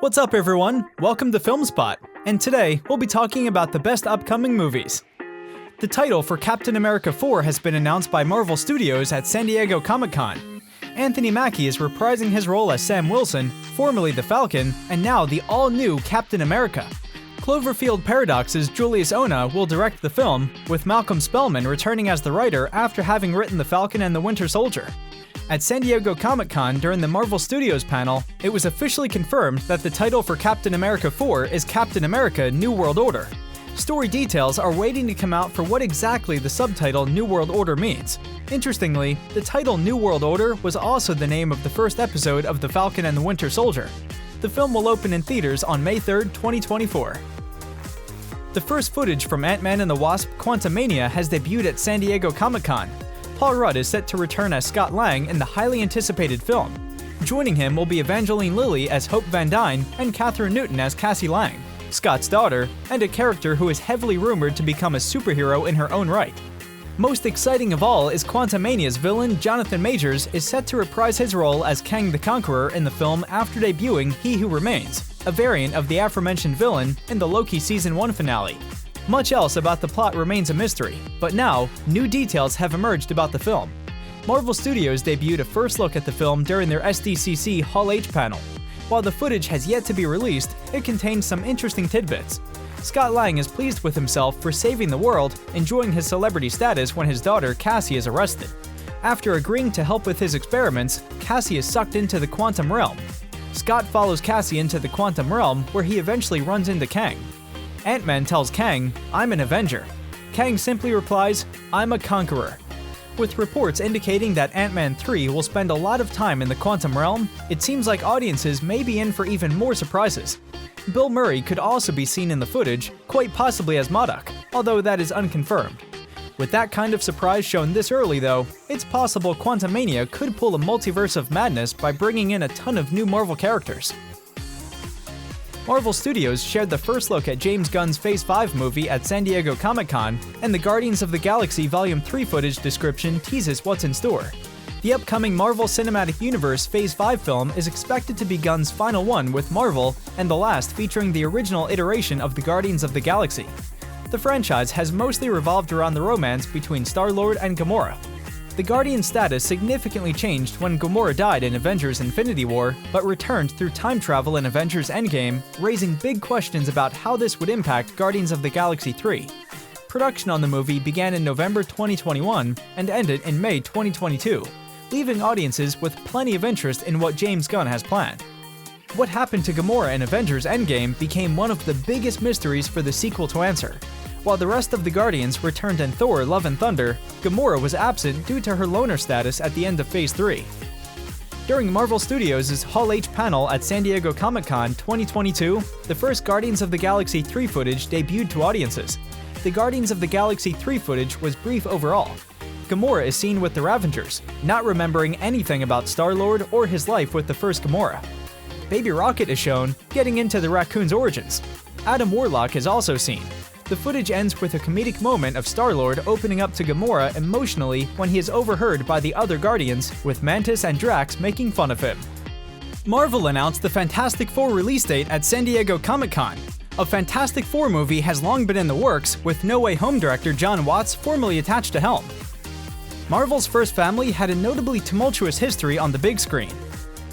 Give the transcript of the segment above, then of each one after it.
What's up everyone? Welcome to FilmSpot, and today we'll be talking about the best upcoming movies. The title for Captain America 4 has been announced by Marvel Studios at San Diego Comic-Con. Anthony Mackie is reprising his role as Sam Wilson, formerly the Falcon, and now the all-new Captain America. Cloverfield Paradox's Julius Onah will direct the film, with Malcolm Spellman returning as the writer after having written The Falcon and the Winter Soldier. At San Diego Comic-Con during the Marvel Studios panel, it was officially confirmed that the title for Captain America 4 is Captain America: New World Order. Story details are waiting to come out for what exactly the subtitle New World Order means. Interestingly, the title New World Order was also the name of the first episode of The Falcon and the Winter Soldier. The film will open in theaters on May 3rd, 2024. The first footage from Ant-Man and the Wasp: Quantumania has debuted at San Diego Comic-Con. Paul Rudd is set to return as Scott Lang in the highly anticipated film. Joining him will be Evangeline Lilly as Hope Van Dyne and Katherine Newton as Cassie Lang, Scott's daughter, and a character who is heavily rumored to become a superhero in her own right. Most exciting of all is Quantumania's villain Jonathan Majors is set to reprise his role as Kang the Conqueror in the film after debuting He Who Remains, a variant of the aforementioned villain in the Loki Season 1 finale. Much else about the plot remains a mystery, but now, new details have emerged about the film. Marvel Studios debuted a first look at the film during their SDCC Hall H panel. While the footage has yet to be released, it contains some interesting tidbits. Scott Lang is pleased with himself for saving the world, enjoying his celebrity status when his daughter Cassie is arrested. After agreeing to help with his experiments, Cassie is sucked into the quantum realm. Scott follows Cassie into the quantum realm, where he eventually runs into Kang. Ant-Man tells Kang, "I'm an Avenger." Kang simply replies, "I'm a Conqueror." With reports indicating that Ant-Man 3 will spend a lot of time in the quantum realm, it seems like audiences may be in for even more surprises. Bill Murray could also be seen in the footage, quite possibly as MODOK, although that is unconfirmed. With that kind of surprise shown this early though, it's possible Quantumania could pull a multiverse of madness by bringing in a ton of new Marvel characters. Marvel Studios shared the first look at James Gunn's Phase 5 movie at San Diego Comic-Con, and the Guardians of the Galaxy Volume 3 footage description teases what's in store. The upcoming Marvel Cinematic Universe Phase 5 film is expected to be Gunn's final one with Marvel, and the last featuring the original iteration of the Guardians of the Galaxy. The franchise has mostly revolved around the romance between Star-Lord and Gamora. The Guardian's status significantly changed when Gamora died in Avengers: Infinity War, but returned through time travel in Avengers: Endgame, raising big questions about how this would impact Guardians of the Galaxy 3. Production on the movie began in November 2021 and ended in May 2022, leaving audiences with plenty of interest in what James Gunn has planned. What happened to Gamora in Avengers: Endgame became one of the biggest mysteries for the sequel to answer. While the rest of the Guardians returned in Thor: Love and Thunder, Gamora was absent due to her loner status at the end of Phase 3. During Marvel Studios' Hall H panel at San Diego Comic-Con 2022, the first Guardians of the Galaxy 3 footage debuted to audiences. The Guardians of the Galaxy 3 footage was brief overall. Gamora is seen with the Ravengers, not remembering anything about Star-Lord or his life with the first Gamora. Baby Rocket is shown, getting into the raccoon's origins. Adam Warlock is also seen. The footage ends with a comedic moment of Star-Lord opening up to Gamora emotionally when he is overheard by the other Guardians, with Mantis and Drax making fun of him. Marvel announced the Fantastic Four release date at San Diego Comic-Con. A Fantastic Four movie has long been in the works, with No Way Home director Jon Watts formerly attached to helm. Marvel's first family had a notably tumultuous history on the big screen.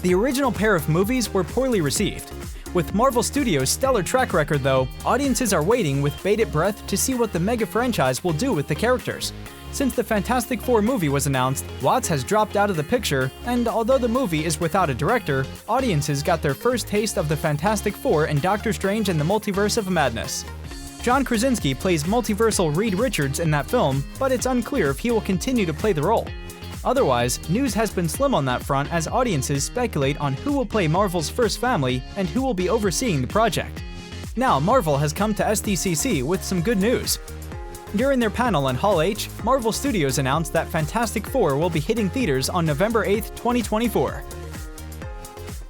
The original pair of movies were poorly received. With Marvel Studios' stellar track record though, audiences are waiting with bated breath to see what the mega franchise will do with the characters. Since the Fantastic Four movie was announced, Watts has dropped out of the picture, and although the movie is without a director, audiences got their first taste of the Fantastic Four in Doctor Strange and the Multiverse of Madness. John Krasinski plays multiversal Reed Richards in that film, but it's unclear if he will continue to play the role. Otherwise, news has been slim on that front as audiences speculate on who will play Marvel's first family and who will be overseeing the project. Now, Marvel has come to SDCC with some good news. During their panel in Hall H, Marvel Studios announced that Fantastic Four will be hitting theaters on November 8, 2024.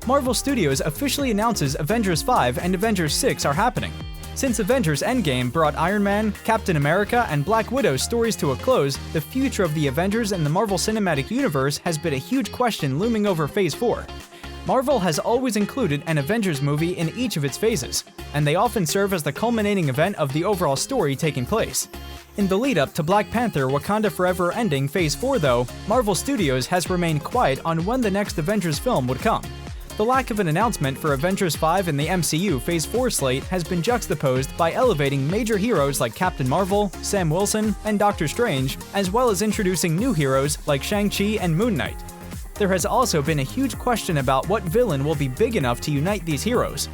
Marvel Studios officially announces Avengers 5 and Avengers 6 are happening. Since Avengers: Endgame brought Iron Man, Captain America, and Black Widow's stories to a close, the future of the Avengers and the Marvel Cinematic Universe has been a huge question looming over Phase 4. Marvel has always included an Avengers movie in each of its phases, and they often serve as the culminating event of the overall story taking place. In the lead-up to Black Panther: Wakanda Forever ending Phase 4 though, Marvel Studios has remained quiet on when the next Avengers film would come. The lack of an announcement for Avengers 5 in the MCU Phase 4 slate has been juxtaposed by elevating major heroes like Captain Marvel, Sam Wilson, and Doctor Strange, as well as introducing new heroes like Shang-Chi and Moon Knight. There has also been a huge question about what villain will be big enough to unite these heroes.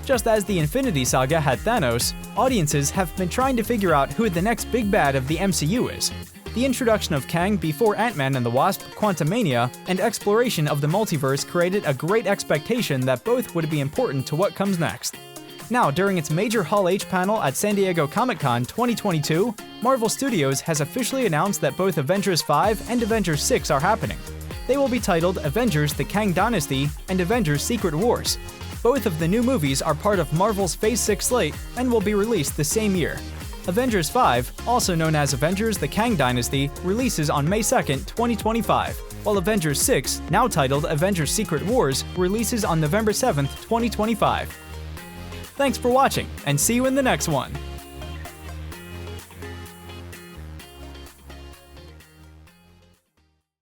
Just as the Infinity Saga had Thanos, audiences have been trying to figure out who the next big bad of the MCU is. The introduction of Kang before Ant-Man and the Wasp, Quantumania, and exploration of the multiverse created a great expectation that both would be important to what comes next. Now, during its major Hall H panel at San Diego Comic-Con 2022, Marvel Studios has officially announced that both Avengers 5 and Avengers 6 are happening. They will be titled Avengers: The Kang Dynasty and Avengers: Secret Wars. Both of the new movies are part of Marvel's Phase 6 slate and will be released the same year. Avengers 5, also known as Avengers: The Kang Dynasty, releases on May 2nd, 2025, while Avengers 6, now titled Avengers: Secret Wars, releases on November 7th, 2025. Thanks for watching, and see you in the next one!